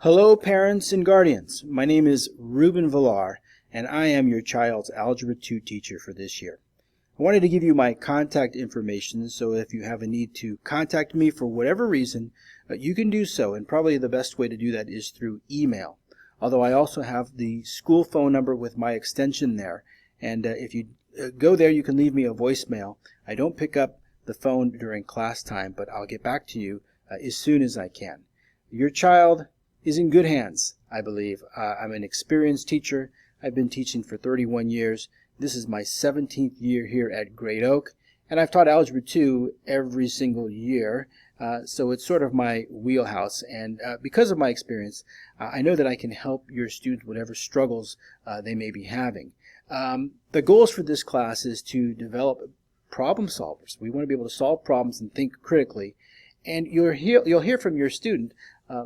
Hello, parents and guardians. My name is Ruben Villar, and I am your child's Algebra 2 teacher for this year. I wanted to give you my contact information, so if you have a need to contact me for whatever reason, you can do so, and probably the best way to do that is through email. Although I also have the school phone number with my extension there, and if you go there, you can leave me a voicemail. I don't pick up the phone during class time, but I'll get back to you as soon as I can. Your child is in good hands, I believe. I'm an experienced teacher. I've been teaching for 31 years. This is my 17th year here at Great Oak, and I've taught Algebra 2 every single year, so it's sort of my wheelhouse. And because of my experience, I know that I can help your students whatever struggles they may be having. The goals for this class is to develop problem solvers. We want to be able to solve problems and think critically. And you'll hear from your student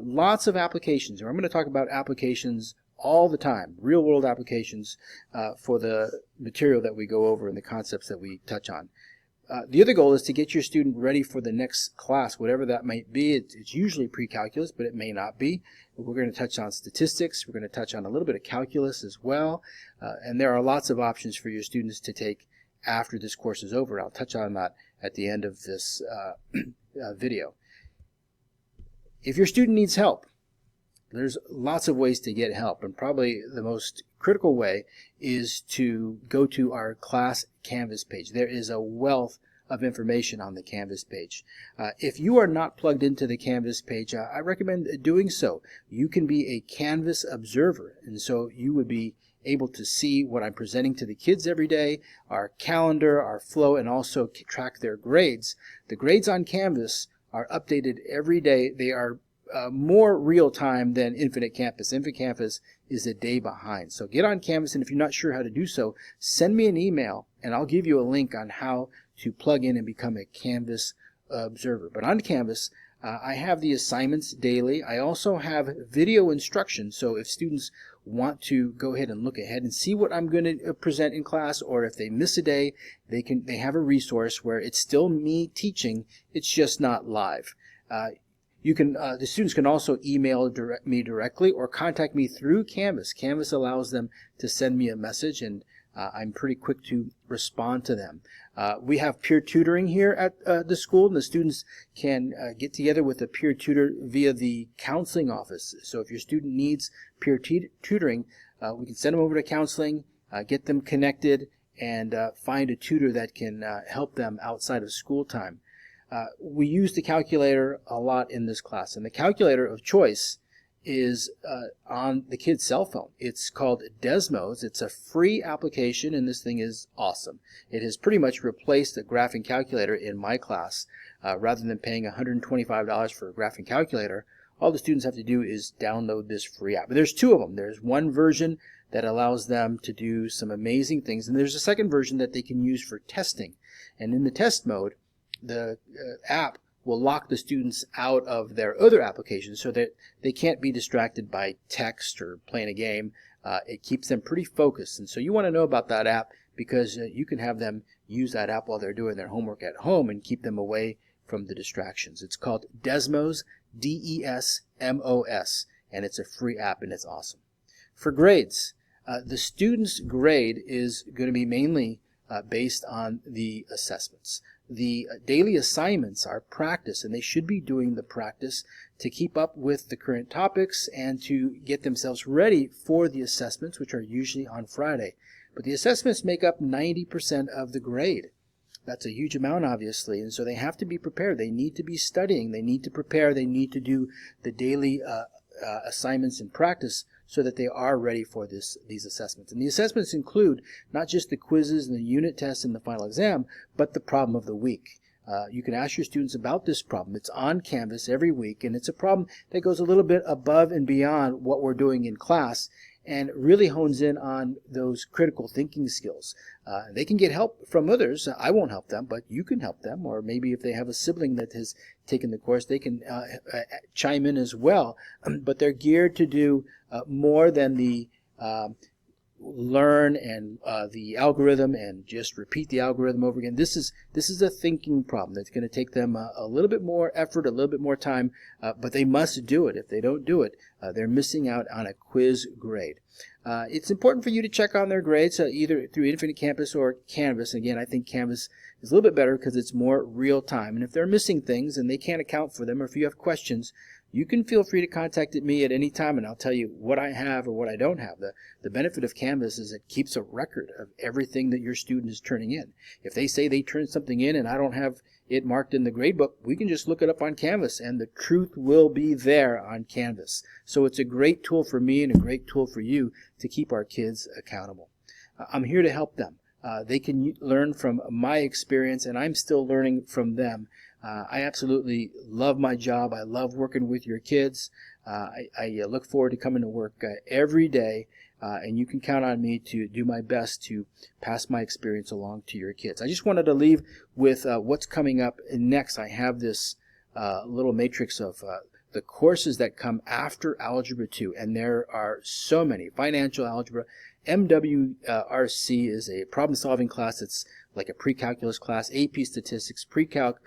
lots of applications. I'm going to talk about applications all the time, real-world applications for the material that we go over and the concepts that we touch on. The other goal is to get your student ready for the next class, whatever that might be. It's usually pre-calculus, but it may not be. We're going to touch on statistics. We're going to touch on a little bit of calculus as well. And there are lots of options for your students to take after this course is over. I'll touch on that at the end of this video. If your student needs help, there's lots of ways to get help, and probably the most critical way is to go to our class Canvas page. There is a wealth of information on the Canvas page. If you are not plugged into the Canvas page, I recommend doing so. You can be a Canvas observer, and so you would be able to see what I'm presenting to the kids every day, our calendar, our flow, and also track their grades. The grades on Canvas are updated every day. They are more real time than Infinite Campus. Infinite Campus is a day behind. So get on Canvas, and if you're not sure how to do so, send me an email and I'll give you a link on how to plug in and become a Canvas observer. But on Canvas, I have the assignments daily. I also have video instructions, so if students want to go ahead and look ahead and see what I'm going to present in class, or if they miss a day, they have a resource where it's still me teaching, it's just not live. The students can also email me directly or contact me through Canvas. Canvas allows them to send me a message, and I'm pretty quick to respond to them. We have peer tutoring here at the school, and the students can get together with a peer tutor via the counseling office. So if your student needs peer tutoring, we can send them over to counseling, get them connected, and find a tutor that can help them outside of school time. We use the calculator a lot in this class, and the calculator of choice is on the kid's cell phone. It's called Desmos. It's a free application, and this thing is awesome. It has pretty much replaced the graphing calculator in my class. Rather than paying $125 for a graphing calculator, all the students have to do is download this free app. But there's two of them. There's one version that allows them to do some amazing things, and there's a second version that they can use for testing. And in the test mode, the app will lock the students out of their other applications so that they can't be distracted by text or playing a game. It keeps them pretty focused, and so you want to know about that app because you can have them use that app while they're doing their homework at home and keep them away from the distractions. It's called Desmos, D-E-S-M-O-S, and it's a free app, and it's awesome. For grades, the student's grade is going to be mainly based on the assessments. The daily assignments are practice, and they should be doing the practice to keep up with the current topics and to get themselves ready for the assessments, which are usually on Friday. But the assessments make up 90% of the grade. That's a huge amount, obviously, and so they have to be prepared. They need to be studying. They need to prepare. They need to do the daily assignments and practice so that they are ready for these assessments. And the assessments include not just the quizzes and the unit tests and the final exam, but the problem of the week. You can ask your students about this problem. It's on Canvas every week, and it's a problem that goes a little bit above and beyond what we're doing in class and really hones in on those critical thinking skills. They can get help from others. I won't help them, but you can help them, or maybe if they have a sibling that has taken the course, they can chime in as well. But they're geared to do more than the learn and the algorithm and just repeat the algorithm over again. This is a thinking problem that's going to take them a little bit more effort, a little bit more time, but they must do it. If they don't do it, they're missing out on a quiz grade. It's important for you to check on their grades either through Infinite Campus or Canvas. Again, I think Canvas is a little bit better because it's more real time. And if they're missing things and they can't account for them, or if you have questions, you can feel free to contact me at any time and I'll tell you what I have or what I don't have. The benefit of Canvas is it keeps a record of everything that your student is turning in. If they say they turned something in and I don't have it marked in the gradebook, we can just look it up on Canvas and the truth will be there on Canvas. So it's a great tool for me and a great tool for you to keep our kids accountable. I'm here to help them. They can learn from my experience and I'm still learning from them. I absolutely love my job. I love working with your kids. I look forward to coming to work every day, and you can count on me to do my best to pass my experience along to your kids. I just wanted to leave with what's coming up next. I have this little matrix of the courses that come after Algebra 2, and there are so many. Financial Algebra, MWRC is a problem-solving class. It's like a pre-calculus class, AP Statistics, Pre-Calc,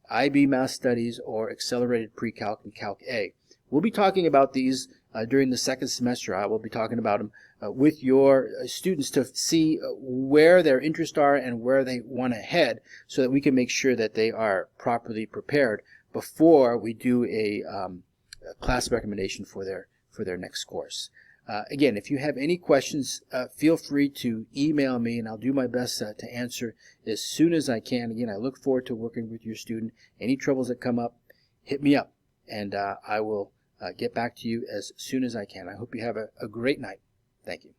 IB Math Studies, or Accelerated Pre-Calc and Calc A. We'll be talking about these during the second semester. I will be talking about them with your students to see where their interests are and where they want to head so that we can make sure that they are properly prepared before we do a class recommendation for their next course. Again, if you have any questions, feel free to email me and I'll do my best to answer as soon as I can. Again, I look forward to working with your student. Any troubles that come up, hit me up and I will get back to you as soon as I can. I hope you have a great night. Thank you.